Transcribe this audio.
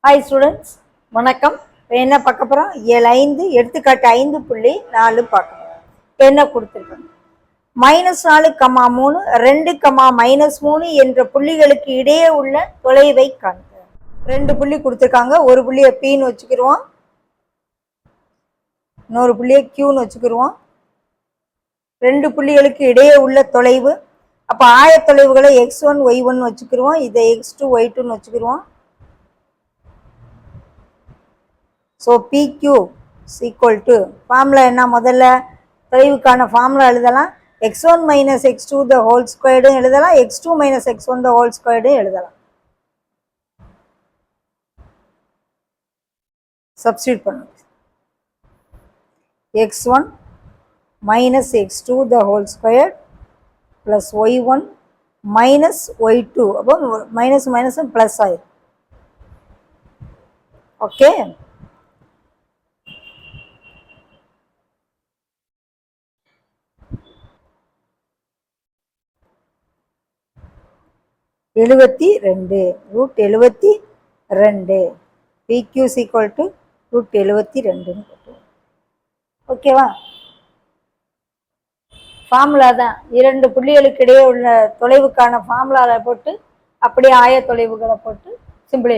Hi students, வணக்கம். என்ன பார்க்க போகிறோம்? 7 எடுத்துக்காட்டு 5.4 பார்க்கணும். என்ன கொடுத்துருக்கோம்? -4, 3, 2, -3 என்ற புள்ளிகளுக்கு இடையே உள்ள தொலைவை காண்க. 2 புள்ளி கொடுத்துருக்காங்க. ஒரு புள்ளியை Pன்னு வச்சுக்கிடுவோம், இன்னொரு புள்ளியை Qன்னு வச்சுக்கிடுவோம். 2 புள்ளிகளுக்கு இடையே உள்ள தொலைவு. அப்போ ஆயத்தொலைவுகளை x1 y1 வச்சுக்கிடுவோம், இதை x2 y2ன்னு வச்சுக்கிடுவோம். So PQ equal to formula என்ன? முதல்ல தொலைவுக்கான ஃபார்முலா எழுதலாம். x1 - x2 த ஹோல் ஸ்கொயர்டும் எழுதலாம், x2 - x1 த ஹோல் ஸ்கொயர்டும் எழுதலாம். சப்ஸ்டியூட் பண்ணுங்க. x1 - x2 the whole square plus y1 - y2, அப்போ மைனஸ் மைனஸ் ப்ளஸ் ஆயிடும். Okay, √72 PQ equal to √72. ஓகேவா? ஃபார்முலா தான். 2 புள்ளிகளுக்கு இடையே உள்ள தொலைவுக்கான ஃபார்முலாவை போட்டு அப்படியே ஆய தொலைவுகளை போட்டு சிம்பிளை